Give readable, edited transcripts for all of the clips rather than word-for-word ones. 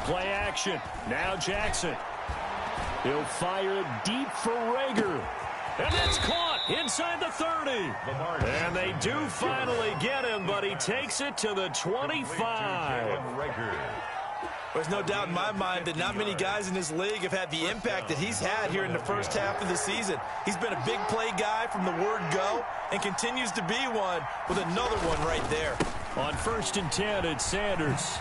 Play action. Now Jackson. He'll fire deep for Rager. And that's caught inside the 30. And they do finally get him, but he takes it to the 25. There's no doubt in my mind that not many guys in this league have had the impact that he's had here in the first half of the season. He's been a big play guy from the word go and continues to be one with another one right there. On 1st and 10, it's Sanders.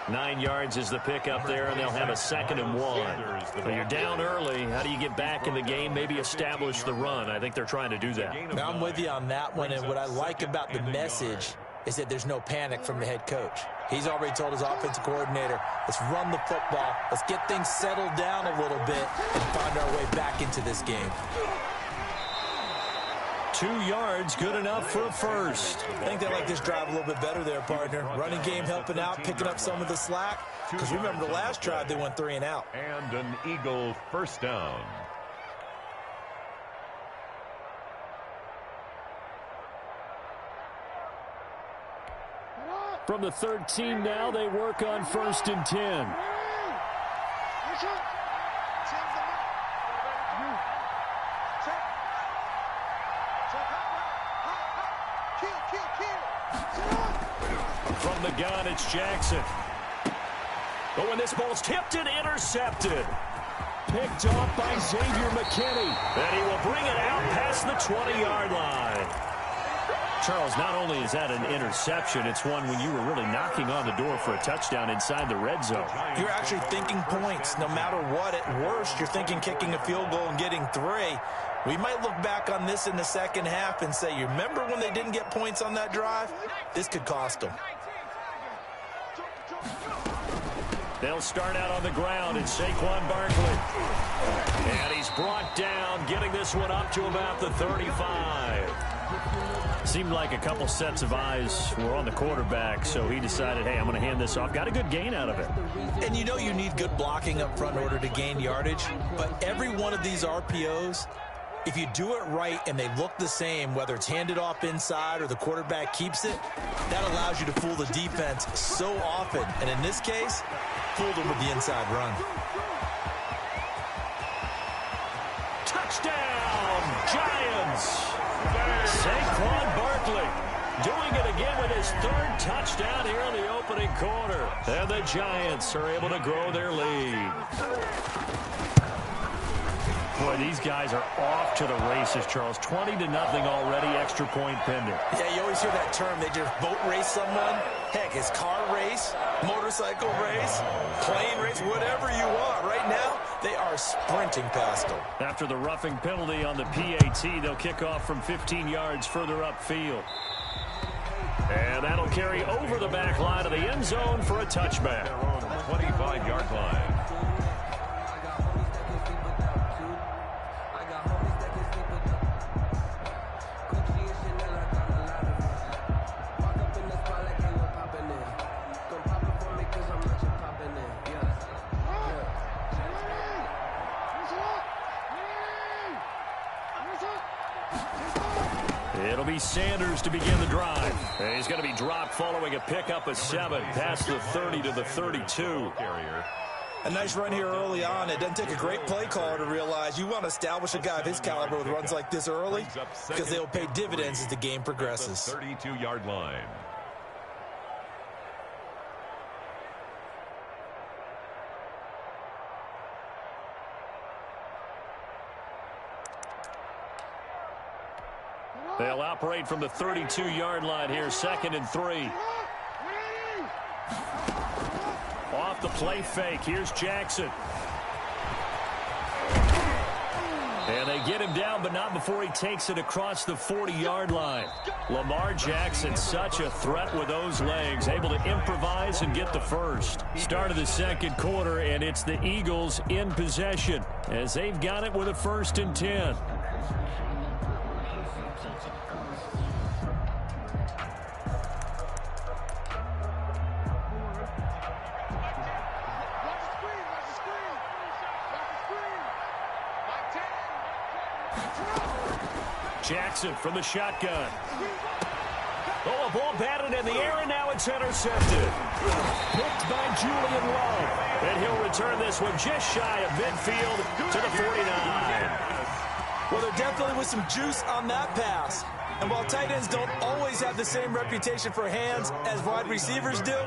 9 yards is the pickup there, and they'll have a 2nd and 1. So you're down early. How do you get back in the game, maybe establish the run? I think they're trying to do that. Now, I'm with you on that one, and what I like about the message is that there's no panic from the head coach. He's already told his offensive coordinator, let's run the football, let's get things settled down a little bit and find our way back into this game. 2 yards, good enough for a first. I think they like this drive a little bit better there, partner. Running game helping out, picking up some of the slack. Because remember the last drive, they went 3 and out. And an Eagle first down. From the 13 now, they work on 1st and 10. From the gun, it's Jackson. But when this ball's tipped and intercepted. Picked off by Xavier McKinney. And he will bring it out past the 20-yard line. Charles, not only is that an interception, it's one when you were really knocking on the door for a touchdown inside the red zone. You're actually thinking points. No matter what, at worst, you're thinking kicking a field goal and getting 3. We might look back on this in the second half and say, you remember when they didn't get points on that drive? This could cost them. They'll start out on the ground. It's Saquon Barkley. And he's brought down, getting this one up to about the 35. Seemed like a couple sets of eyes were on the quarterback, so he decided, hey, I'm going to hand this off. Got a good gain out of it. And you know you need good blocking up front in order to gain yardage, but every one of these RPOs, if you do it right and they look the same, whether it's handed off inside or the quarterback keeps it, that allows you to fool the defense so often. And in this case, fooled them with the inside run. Touchdown, Giants! Saquon Barkley doing it again with his 3rd touchdown here in the opening quarter. And the Giants are able to grow their lead. Boy, these guys are off to the races, Charles. 20-0 already, extra point pending. Yeah, you always hear that term. They just boat race someone. Heck, it's car race, motorcycle race, plane race, whatever you want. Right now, they are sprinting past them. After the roughing penalty on the PAT, they'll kick off from 15 yards further upfield. And that'll carry over the back line of the end zone for a touchback. 25-yard line. It'll be Sanders to begin the drive. And he's going to be dropped following a pickup of 7 past the 30 to the 32. A nice run here early on. It doesn't take a great play caller to realize you want to establish a guy of his caliber with runs like this early because they'll pay dividends as the game progresses. 32-yard line. They'll operate from the 32-yard line here, 2nd and 3. Off the play fake, here's Jackson. And they get him down, but not before he takes it across the 40-yard line. Lamar Jackson, such a threat with those legs, able to improvise and get the first. Start of the second quarter, and it's the Eagles in possession as they've got it with a 1st and 10. Jackson from the shotgun. Oh, a ball batted in the air, and now it's intercepted. Picked by Julian Love. And he'll return this one just shy of midfield to the 49. Well, there definitely was some juice on that pass. And while tight ends don't always have the same reputation for hands as wide receivers do,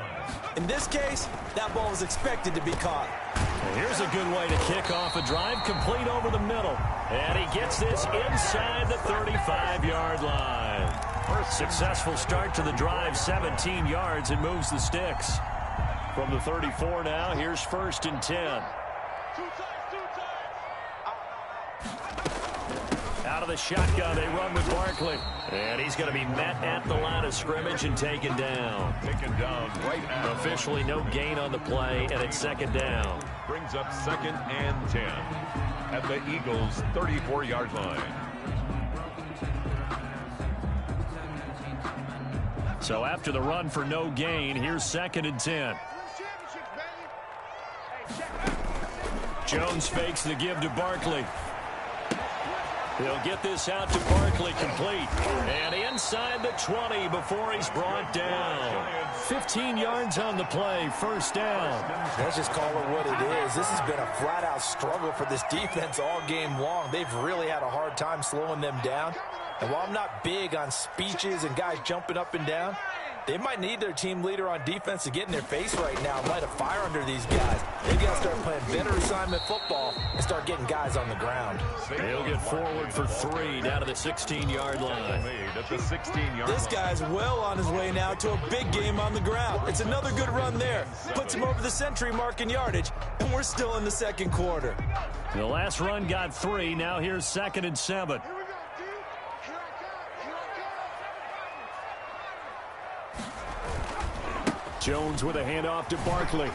in this case, that ball was expected to be caught. And here's a good way to kick off a drive, complete over the middle. And he gets this inside the 35-yard line. Successful start to the drive, 17 yards, and moves the sticks. From the 34 now, here's 1st and 10. Out of the shotgun, they run with Barkley. And he's going to be met at the line of scrimmage and taken down. Taken down right at Officially no gain on the play, and it's 2nd down. brings up 2nd and 10 at the Eagles' 34-yard line. So after the run for no gain, here's 2nd and 10. Jones fakes the give to Barkley. He'll get this out to Barkley, complete. And inside the 20 before he's brought down. 15 yards on the play, 1st down. Let's just call it what it is. This has been a flat-out struggle for this defense all game long. They've really had a hard time slowing them down. And while I'm not big on speeches and guys jumping up and down, they might need their team leader on defense to get in their face right now and light a fire under these guys. They've got to start playing better assignment football and start getting guys on the ground. He'll get forward for 3 down to the 16-yard line. At the 16-yard This guy's well on his way now to a big game on the ground. It's another good run there. Puts him over the century mark in yardage, and we're still in the 2nd quarter. The last run got 3. Now here's 2nd and 7. Jones with a handoff to Barkley.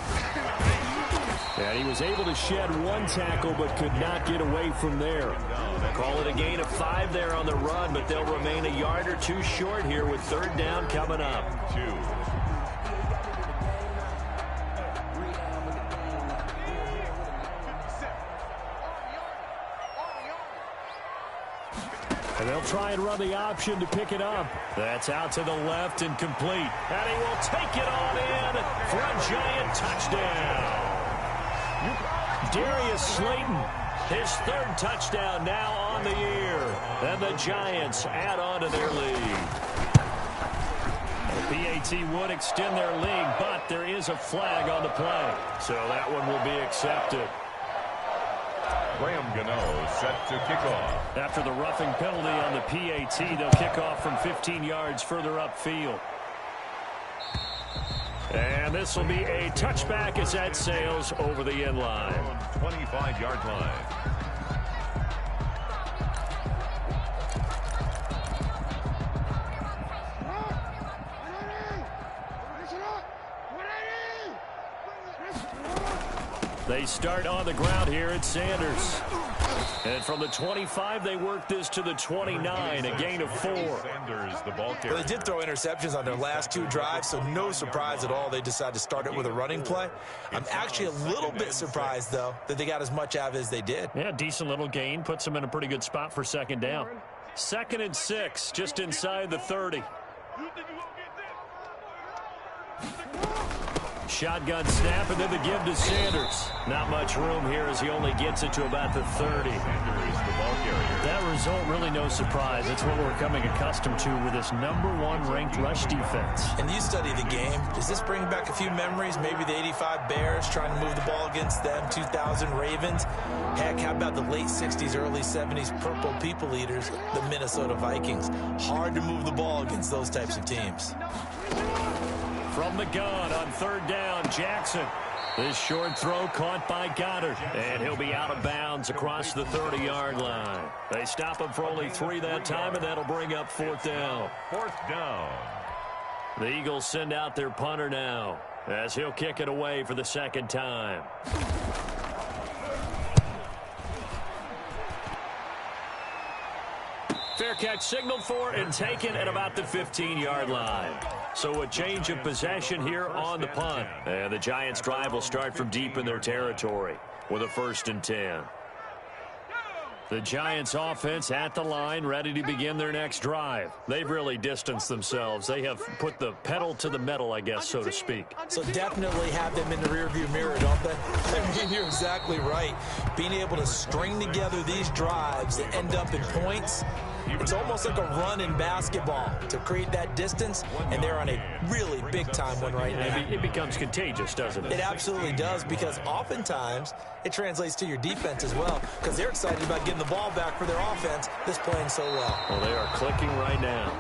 And he was able to shed 1 tackle but could not get away from there. Call it a gain of 5 there on the run, but they'll remain a yard or 2 short here with 3rd down coming up. 2. And they'll try and run the option to pick it up. That's out to the left and complete. And he will take it on in for a Giant touchdown. Darius Slayton, his 3rd touchdown now on the year. And the Giants add on to their lead. The PAT would extend their lead, but there is a flag on the play. So that one will be accepted. Graham Gano set to kick off. After the roughing penalty on the PAT, they'll kick off from 15 yards further upfield. And this will be a touchback as that sails over the end line. 25-yard line. They start on the ground here at Sanders. And from the 25, they work this to the 29, a gain of 4. Sanders, the ball carrier. Well, they did throw interceptions on their last 2 drives, so no surprise at all they decided to start it with a running play. I'm actually a little bit surprised, though, that they got as much out of it as they did. Yeah, decent little gain. Puts them in a pretty good spot for 2nd down. 2nd and 6, just inside the 30. Shotgun snap, and then the give to Sanders. Not much room here as he only gets it to about the 30. Sanders, the ball carrier. That result, really no surprise. That's what we're coming accustomed to with this #1 ranked rush defense. And you study the game. Does this bring back a few memories? Maybe the 85 Bears trying to move the ball against them, 2000 Ravens. Heck, how about the late 60s, early 70s Purple People Eaters, the Minnesota Vikings? Hard to move the ball against those types of teams. From the gun on 3rd down, Jackson. This short throw caught by Goddard. And he'll be out of bounds across the 30-yard line. They stop him for only 3 that time, and that'll bring up 4th down. 4th down. The Eagles send out their punter now as he'll kick it away for the 2nd time. Fair catch signaled for and taken at about the 15-yard line. So a change of possession here on the punt. And the Giants' drive will start from deep in their territory with a 1st and 10. The Giants offense at the line, ready to begin their next drive. They've really distanced themselves. They have put the pedal to the metal, I guess, so to speak. So definitely have them in the rearview mirror, don't they? I mean, you're exactly right. Being able to string together these drives that end up in points, it's almost like a run in basketball to create that distance, and they're on a really big-time one right now. It becomes contagious, doesn't it? It absolutely does, because oftentimes it translates to your defense as well, because they're excited about getting the ball back for their offense that's playing so well. Well, they are clicking right now.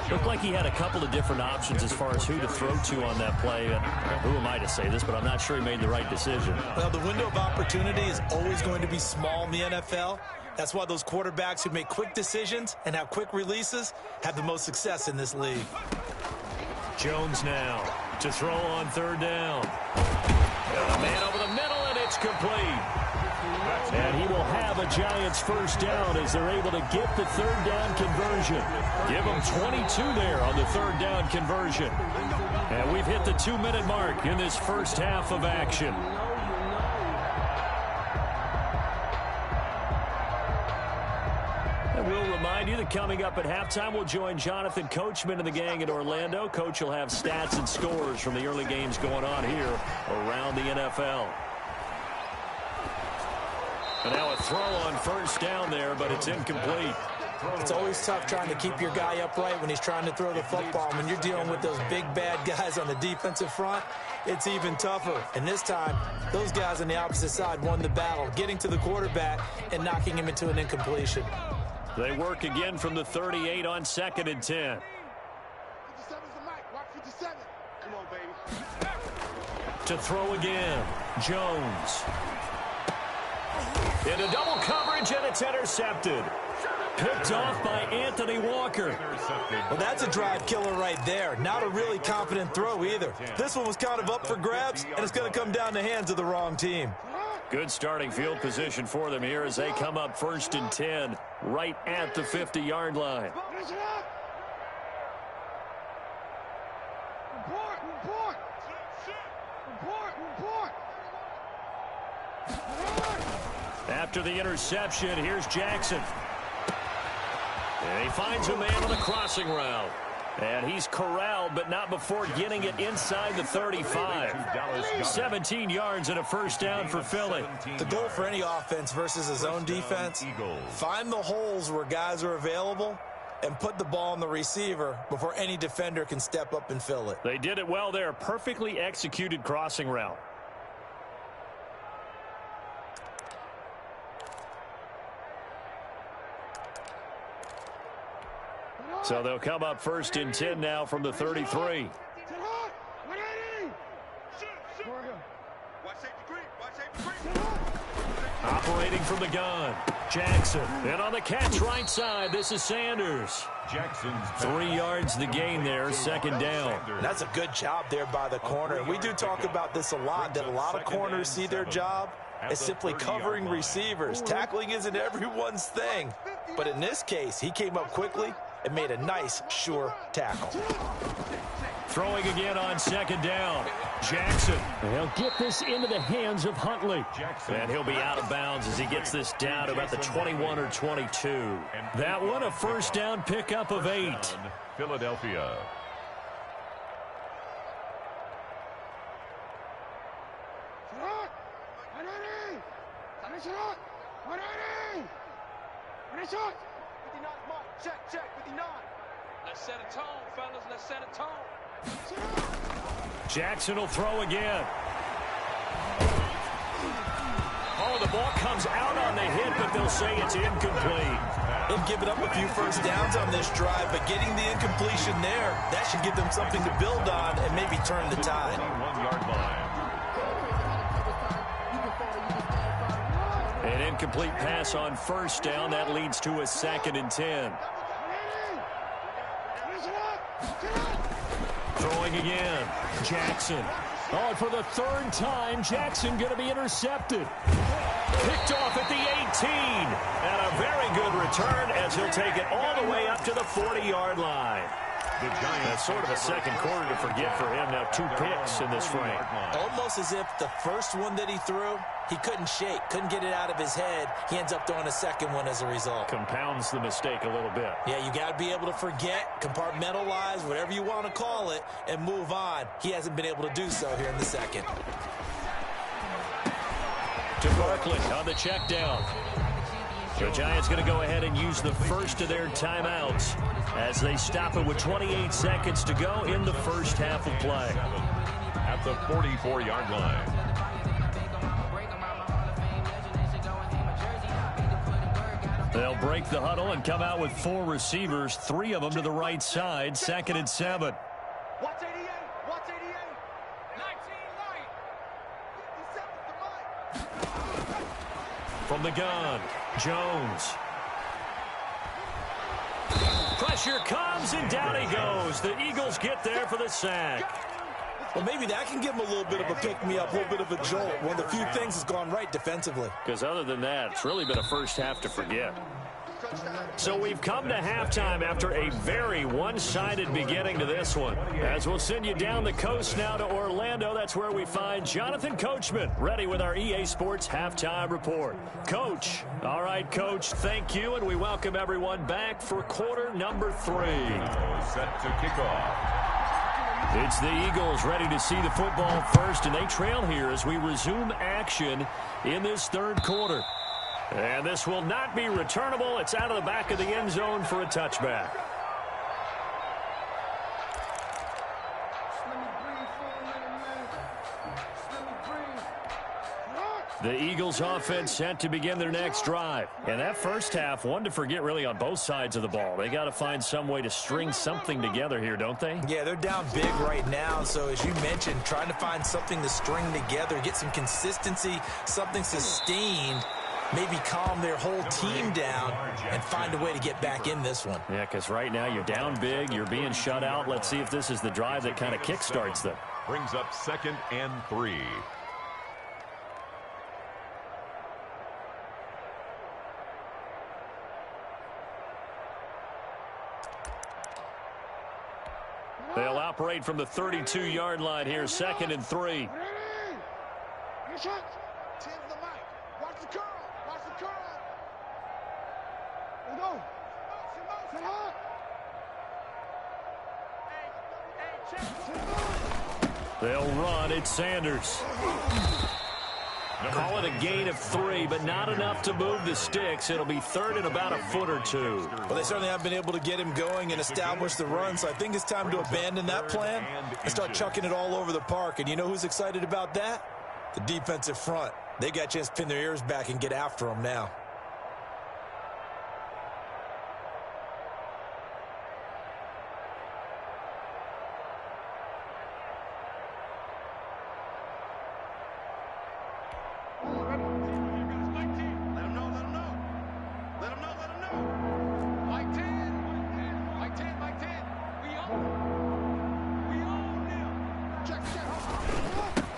Looked like he had a couple of different options as far as who to throw to on that play. Who am I to say this, but I'm not sure he made the right decision. Well, the window of opportunity is always going to be small in the NFL. That's why those quarterbacks who make quick decisions and have quick releases have the most success in this league. Jones now to throw on third down. A man over the middle, and it's complete. And he will have a Giants first down as they're able to get the third down conversion. Give them 22 there on the third down conversion. And we've hit the 2-minute mark in this first half of action. And we'll remind you that coming up at halftime, we'll join Jonathan Coachman and the gang in Orlando. Coach will have stats and scores from the early games going on here around the NFL. And now a throw on first down there, but it's incomplete. It's always tough trying to keep your guy upright when he's trying to throw the football. When you're dealing with those big, bad guys on the defensive front, it's even tougher. And this time, those guys on the opposite side won the battle, getting to the quarterback and knocking him into an incompletion. They work again from the 38 on 2nd and 10. 57's the mic. Watch 57. Come on, baby. To throw again, Jones. Into double coverage, and it's intercepted. Picked off by Anthony Walker. Well, that's a drive killer right there. Not a really confident throw either. This one was kind of up for grabs, and it's going to come down the hands of the wrong team. Good starting field position for them here as they come up 1st and 10 right at the 50-yard line. After the interception, here's Jackson. And he finds a man on the crossing route. And he's corralled, but not before getting it inside the 35. 17 yards and a first down for Philly. The goal for any offense versus a zone defense, find the holes where guys are available and put the ball on the receiver before any defender can step up and fill it. They did it well there. Perfectly executed crossing route. So they'll come up 1st and 10 now from the 33. Operating from the gun, Jackson. And on the catch right side, this is Sanders. Jackson's 3 yards the gain there, 2nd down. That's a good job there by the corner. We do talk about this a lot, that a lot of corners see their job as simply covering receivers. Tackling isn't everyone's thing. But in this case, he came up quickly and made a nice, sure tackle. Throwing again on 2nd down. Jackson. He'll get this into the hands of Huntley. And he'll be out of bounds as he gets this down to about the 21 or 22. That one a first down pickup of 8. Philadelphia. Check, 59. Let's set a tone, fellas. Let's set a tone. Jackson will throw again. Oh, the ball comes out on the hit, but they'll say it's incomplete. They've given up a few first downs on this drive, but getting the incompletion there, that should give them something to build on and maybe turn the tide. 1-yard line. An incomplete pass on first down. That leads to a 2nd and 10. Throwing again. Jackson. Oh, for the 3rd time, Jackson going to be intercepted. Picked off at the 18. And a very good return as he'll take it all the way up to the 40-yard line. The Giants. That's sort of a second quarter to forget for him. Now 2 picks in this frame. Almost as if the first one that he threw, he couldn't shake, couldn't get it out of his head. He ends up throwing a second one as a result. Compounds the mistake a little bit. Yeah, you got to be able to forget, compartmentalize, whatever you want to call it, and move on. He hasn't been able to do so here in the second. To Barkley on the check down. The Giants going to go ahead and use the first of their timeouts as they stop it with 28 seconds to go in the first half of play. At the 44-yard line. They'll break the huddle and come out with 4 receivers, 3 of them to the right side, 2nd and 7. Watch 88. Watch 88. 19 light. From the gun, Jones. Pressure comes, and down he goes. The Eagles get there for the sack. Well, maybe that can give him a little bit of a pick-me-up, a little bit of a jolt. One of the few things has gone right defensively. Because other than that, it's really been a first half to forget. So we've come to halftime after a very one-sided beginning to this one. As we'll send you down the coast now to Orlando, that's where we find Jonathan Coachman, ready with our EA Sports Halftime Report. Coach. All right, Coach, thank you, and we welcome everyone back for quarter number 3. Set to kick off. It's the Eagles ready to see the football first, and they trail here as we resume action in this third quarter. And this will not be returnable. It's out of the back of the end zone for a touchback. The Eagles offense set to begin their next drive. And that first half, one to forget really on both sides of the ball. They got to find some way to string something together here, don't they? Yeah, they're down big right now. So as you mentioned, trying to find something to string together, get some consistency, something sustained, maybe calm their whole team down and find a way to get back in this one. Yeah, because right now you're down big, you're being shut out. Let's see if this is the drive that kind of kickstarts them. Brings up 2nd and 3. They'll operate from the 32-yard line here, 2nd and 3. They'll run. It's Sanders. Call it a gain of 3, but not enough to move the sticks. It'll be 3rd and about a foot or 2. Well, they certainly have been able to get him going and establish the run, so I think it's time to abandon that plan and start chucking it all over the park. And you know who's excited about that? The defensive front. They got a chance to pin their ears back and get after him now.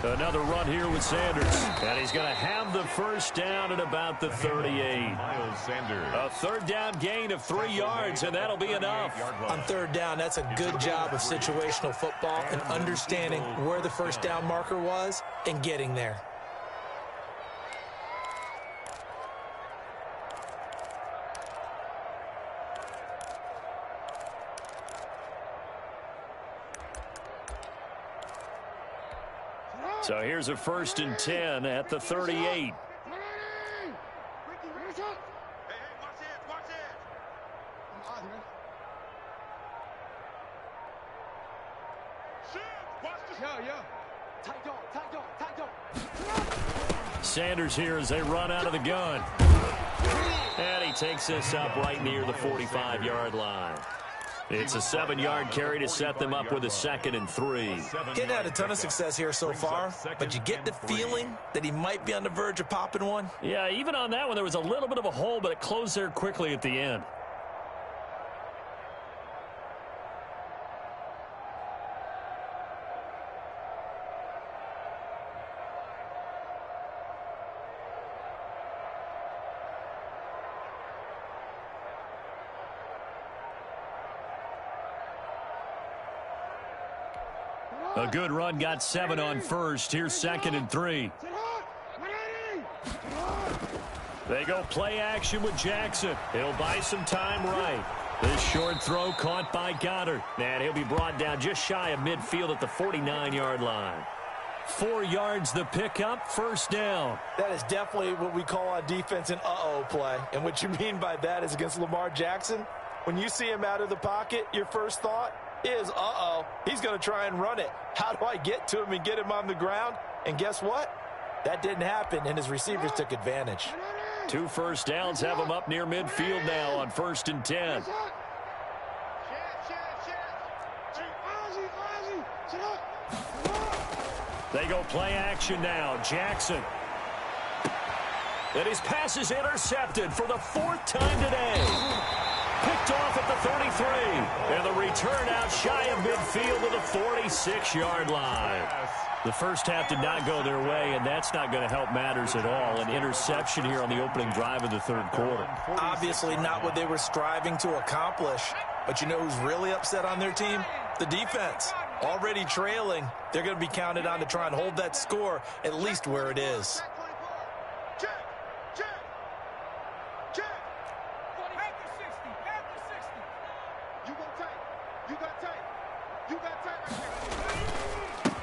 Another run here with Sanders. And he's going to have the first down at about the 38. Miles Sanders. A 3rd down gain of 3 yards, and that'll be enough. On 3rd down, that's a good job of situational football and understanding where the first down marker was and getting there. So here's a 1st and 10 at the 38. Sanders here as they run out of the gun. And he takes this up right near the 45-yard line. It's a 7-yard carry to set them up with a 2nd and 3. Getting had a ton of success here so far, but you get the feeling that he might be on the verge of popping one. Yeah, even on that one, there was a little bit of a hole, but it closed there quickly at the end. A good run, got 7 on first. Here's 2nd and 3. They go play action with Jackson. He'll buy some time right. This short throw caught by Goddard. And he'll be brought down just shy of midfield at the 49-yard line. 4 yards the pickup, first down. That is definitely what we call on defense an uh-oh play. And what you mean by that is against Lamar Jackson, when you see him out of the pocket, your first thought is, uh-oh, he's going to try and run it. How do I get to him and get him on the ground? And guess what? That didn't happen, and his receivers took advantage. 2 first downs have him up near midfield now on 1st and 10. They go play action now. Jackson. And his pass is intercepted for the 4th time today. Picked off at the 33. And the return out shy of midfield to the 46-yard line. The first half did not go their way, and that's not going to help matters at all. An interception here on the opening drive of the 3rd quarter. Obviously not what they were striving to accomplish. But you know who's really upset on their team? The defense. Already trailing. They're going to be counted on to try and hold that score at least where it is.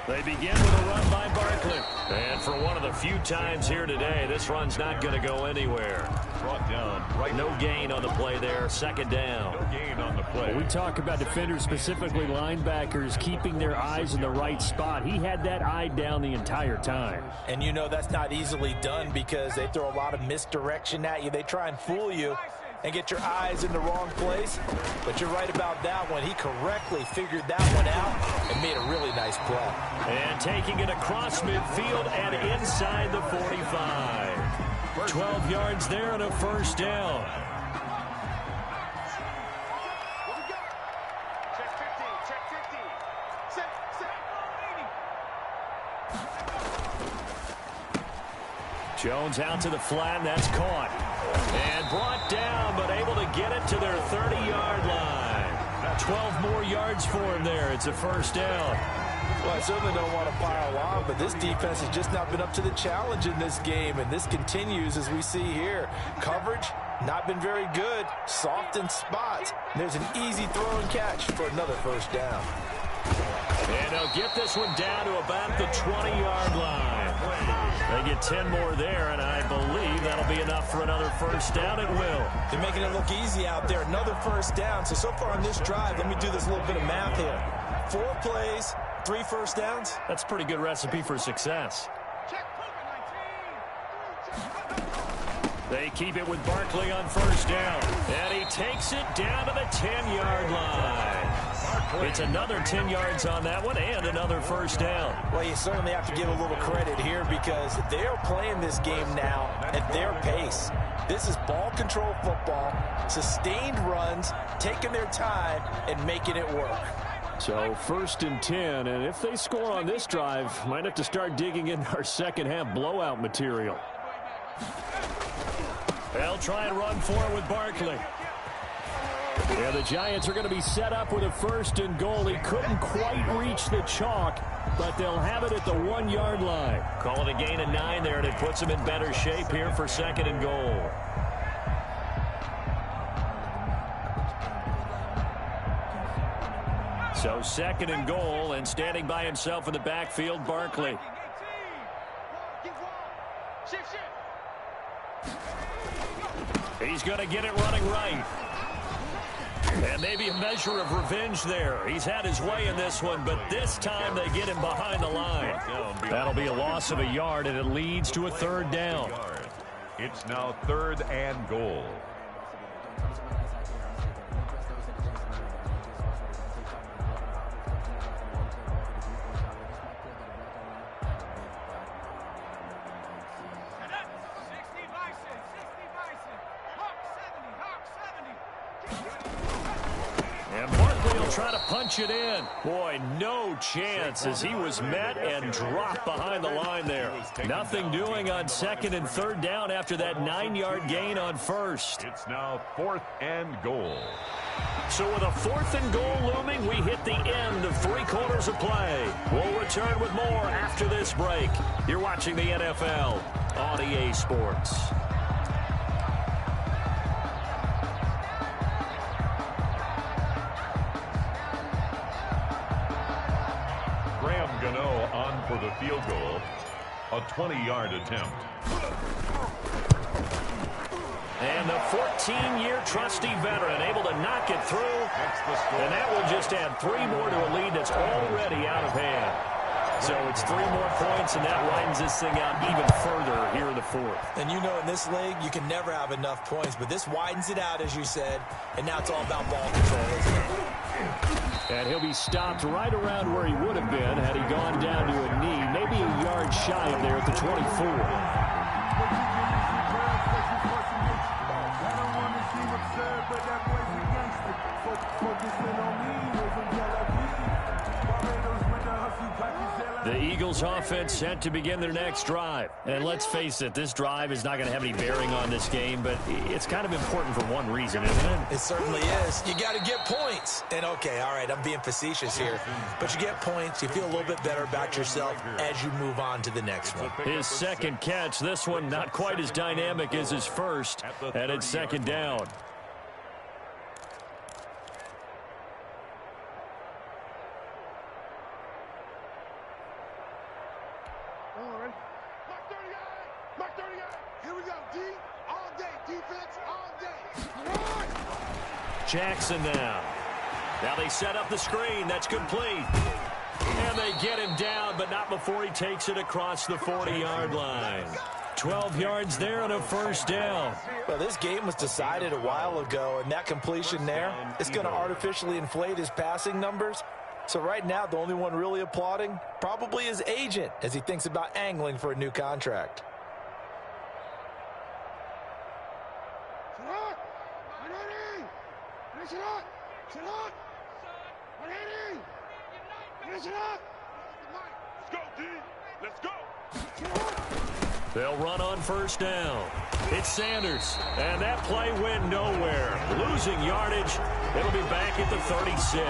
They begin with a run by Barkley. And for one of the few times here today, this run's not going to go anywhere. Brought down. Right. No gain on the play there. 2nd down. No gain on the play. We talk about defenders, specifically linebackers, keeping their eyes in the right spot. He had that eye down the entire time. And you know that's not easily done because they throw a lot of misdirection at you. They try and fool you and get your eyes in the wrong place. But you're right about that one. He correctly figured that one out and made a really nice play. And taking it across midfield and inside the 45. 12 yards there and a first down. Jones out to the flat, and that's caught. And brought down, but able to get it to their 30-yard line. 12 more yards for him there. It's a first down. Well, I certainly don't want to pile on, but this defense has just not been up to the challenge in this game, and this continues as we see here. Coverage, not been very good. Soft in spots. There's an easy throw and catch for another first down. And they'll get this one down to about the 20-yard line. They get 10 more there, and I believe that'll be enough for another first down. It will. They're making it look easy out there. Another first down. So far on this drive, let me do this little bit of math here. 4 plays, 3 first downs. That's a pretty good recipe for success. They keep it with Barkley on first down. And he takes it down to the 10-yard line. It's another 10 yards on that one and another first down. Well, you certainly have to give a little credit here because they're playing this game now at their pace. This is ball control football, sustained runs, taking their time and making it work. So 1st and 10, and if they score on this drive, might have to start digging in our second half blowout material. They'll try and run for it with Barkley. Yeah, the Giants are going to be set up with a 1st and goal. He couldn't quite reach the chalk, but they'll have it at the 1-yard line. Call it a gain of 9 there, and it puts them in better shape here for 2nd and goal. So 2nd and goal, and standing by himself in the backfield, Barkley. He's going to get it running right. And maybe a measure of revenge there. He's had his way in this one, but this time they get him behind the line. That'll be a loss of a yard, and it leads to a 3rd down. It's now 3rd and goal. And Barkley will He'll try to punch it in. Boy, no chance as he was met and dropped behind the line there. Nothing doing on second and third down after that 9-yard gain on first. It's now 4th and goal. So with a 4th and goal looming, we hit the end of 3 quarters of play. We'll return with more after this break. You're watching the NFL on EA Sports. Graham Gano on for the field goal. A 20-yard attempt. And the 14-year trusty veteran able to knock it through. And that will just add 3 more to a lead that's already out of hand. So it's 3 more points, and that widens this thing out even further here in the 4th. And you know, in this league, you can never have enough points, but this widens it out, as you said, and now it's all about ball control, isn't it? And he'll be stopped right around where he would have been had he gone down to a knee, maybe a yard shy of there at the 24. The Eagles offense set to begin their next drive. And let's face it, this drive is not going to have any bearing on this game, but it's kind of important for one reason, isn't it? It certainly is. You got to get points. And, okay, all right, I'm being facetious here. But you get points, you feel a little bit better about yourself as you move on to the next one. His second catch, this one not quite as dynamic as his first, and it's 2nd down. Jackson now. Now they set up the screen. That's complete. And they get him down, but not before he takes it across the 40-yard line. 12 yards there and a 1st down. Well, this game was decided a while ago, and that completion there is going to artificially inflate his passing numbers. So right now, the only one really applauding probably his agent as he thinks about angling for a new contract. They'll run on 1st down. It's Sanders, and that play went nowhere. Losing yardage. It'll be back at the 36.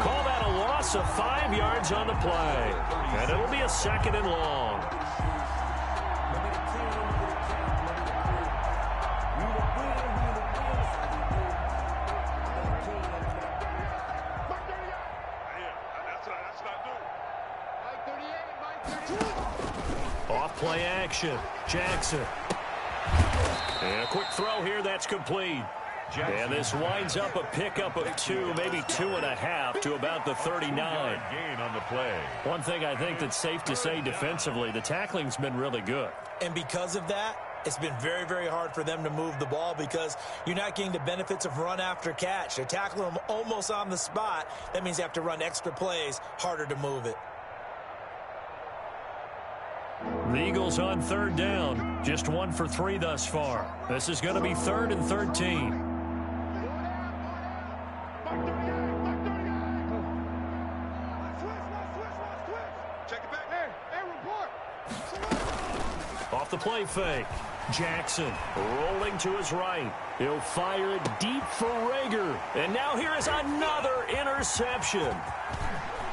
Call that a loss of 5 yards on the play, and it'll be a 2nd and long. Play action. Jackson. And a quick throw here. That's complete. And this winds up a pickup of 2, maybe 2.5 to about the 39. Gain on the play. One thing I think that's safe to say defensively, the tackling's been really good. And because of that, it's been very, very hard for them to move the ball because you're not getting the benefits of run after catch. They're tackling them almost on the spot. That means you have to run extra plays, harder to move it. The Eagles on 3rd down. Just 1 for 3 thus far. This is going to be 3rd and 13. Off the play fake. Jackson rolling to his right. He'll fire it deep for Rager. And now here is another interception.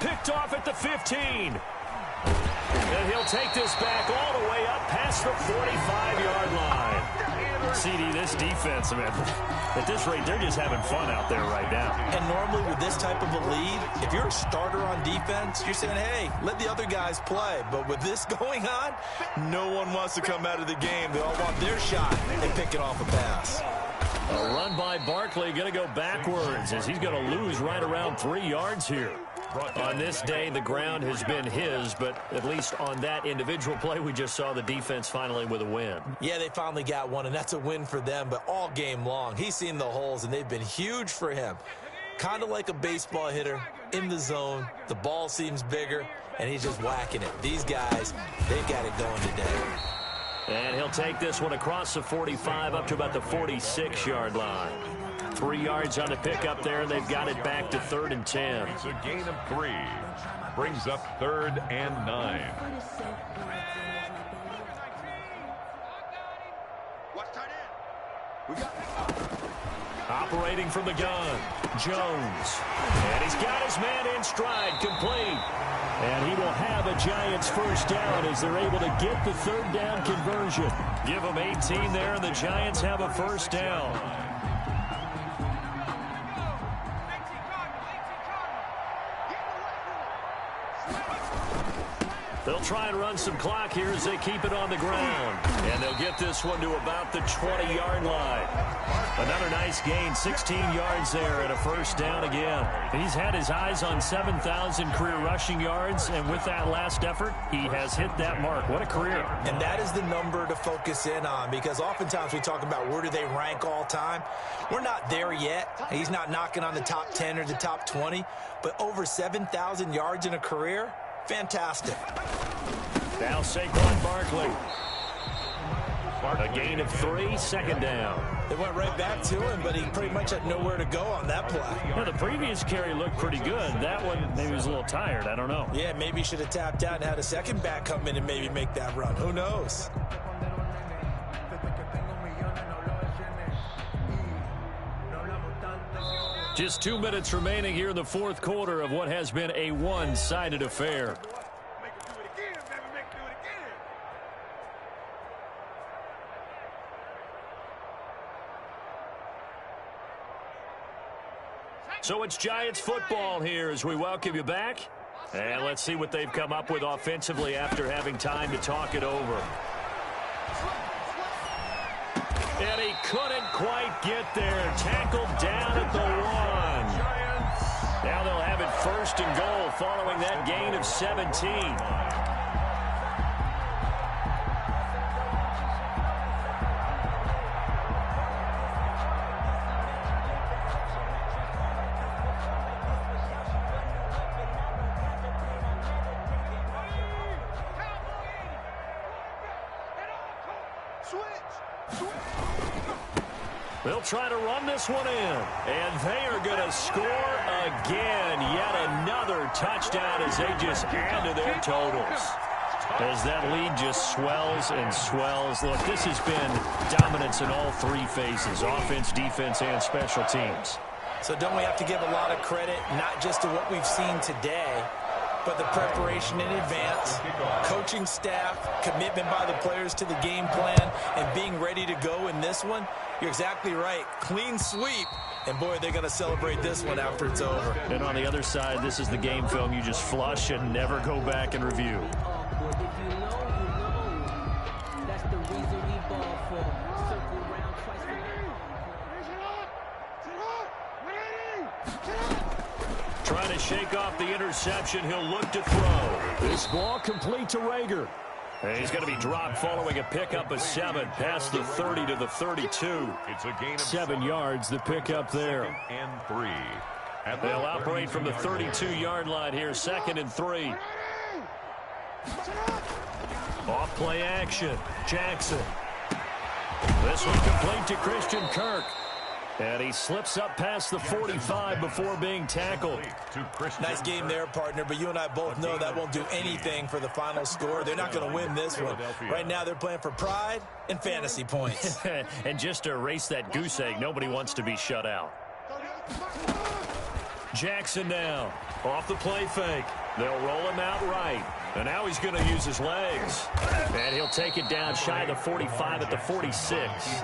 Picked off at the 15. And he'll take this back all the way up past the 45-yard line. CD, this defense, man, at this rate, they're just having fun out there right now. And normally with this type of a lead, if you're a starter on defense, you're saying, hey, let the other guys play. But with this going on, no one wants to come out of the game. They all want their shot and picking off a pass. A run by Barkley going to go backwards as he's going to lose right around 3 yards here. On this day, the ground has been his, but at least on that individual play, we just saw the defense finally with a win. Yeah, they finally got one, and that's a win for them, but all game long, he's seen the holes, and they've been huge for him. Kind of like a baseball hitter in the zone. The ball seems bigger, and he's just whacking it. These guys, they've got it going today. And he'll take this one across the 45 up to about the 46-yard line. 3 yards on the pickup there, and they've got it back to 3rd and 10. It's a gain of 3. Brings up 3rd and 9. Operating from the gun, Jones. And he's got his man in stride, complete. And he will have a Giants first down as they're able to get the 3rd down conversion. Give them 18 there, and the Giants have a first down. They'll try and run some clock here as they keep it on the ground. And they'll get this one to about the 20-yard line. Another nice gain, 16 yards there and a first down again. He's had his eyes on 7,000 career rushing yards, and with that last effort, he has hit that mark. What a career. And that is the number to focus in on, because oftentimes we talk about where do they rank all time. We're not there yet. He's not knocking on the top 10 or the top 20, but over 7,000 yards in a career, fantastic. Now Saquon Barkley. A gain of 3, 2nd down. They went right back to him, but he pretty much had nowhere to go on that play. Well, the previous carry looked pretty good. That one, maybe was a little tired. I don't know. Yeah, maybe he should have tapped out and had a second back come in and maybe make that run. Who knows? Just 2 minutes remaining here in the 4th quarter of what has been a one-sided affair. So it's Giants football here as we welcome you back. And let's see what they've come up with offensively after having time to talk it over. And he couldn't quite get there. Tackled down at the 1. Now they'll have it 1st and goal following that gain of 17. They'll try to run this one in, and they are going to score again. Yet another touchdown as they just add to their totals. As that lead just swells and swells. Look, this has been dominance in all 3 phases, offense, defense, and special teams. So don't we have to give a lot of credit, not just to what we've seen today, but the preparation in advance, coaching staff, commitment by the players to the game plan, and being ready to go in this one? You're exactly right. Clean sweep. And, boy, they're going to celebrate this one after it's over. And on the other side, this is the game film you just flush and never go back and review. Trying to shake off the interception. He'll look to throw. This ball complete to Rager. And he's going to be dropped following a pickup of 7 past the 30 to the 32. It's a gain of 7 yards, the pickup there. 2nd and 3. They'll operate from the 32-yard line here, 2nd and 3. Off play action. Jackson. This one complete to Christian Kirk. And he slips up past the 45 before being tackled. Nice game there, partner, but you and I both know that won't do anything for the final score. They're not going to win this one. Right now they're playing for pride and fantasy points. And just to erase that goose egg, nobody wants to be shut out. Jackson now. Off the play fake. They'll roll him out right. And now he's going to use his legs. And he'll take it down shy of the 45 at the 46.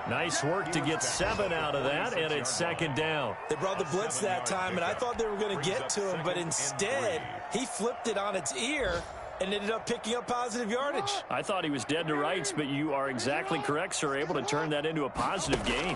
Nice work to get 7 out of that, and it's 2nd down. They brought the blitz that time, and I thought they were going to get to him, but instead he flipped it on its ear and ended up picking up positive yardage. I thought he was dead to rights, but you are exactly correct, sir. Able to turn that into a positive gain.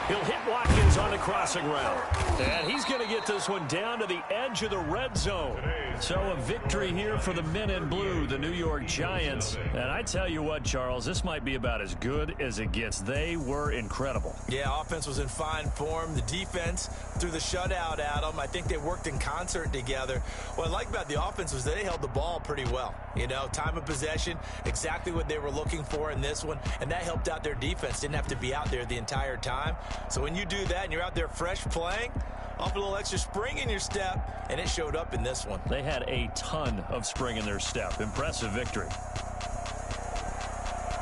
He'll hit Watkins He's on the crossing route. And he's going to get this one down to the edge of the red zone. So a victory here for the men in blue, the New York Giants. And I tell you what, Charles, this might be about as good as it gets. They were incredible. Yeah, offense was in fine form. The defense threw the shutout at them. I think they worked in concert together. What I like about the offense was they held the ball pretty well. You know, time of possession, exactly what they were looking for in this one, and that helped out their defense. Didn't have to be out there the entire time. So when you do that and you're out there fresh playing, off a little extra spring in your step, and it showed up in this one. They had a ton of spring in their step. Impressive victory.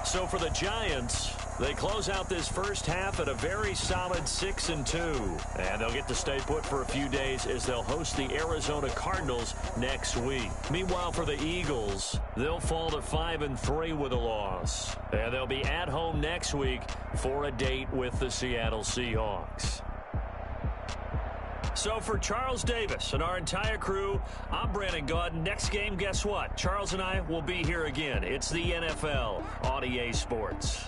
So for the Giants, they close out this first half at a very solid 6-2. And they'll get to stay put for a few days as they'll host the Arizona Cardinals next week. Meanwhile, for the Eagles, they'll fall to 5-3 with a loss. And they'll be at home next week for a date with the Seattle Seahawks. So for Charles Davis and our entire crew, I'm Brandon Gaudin. Next game, guess what? Charles and I will be here again. It's the NFL on EA Sports.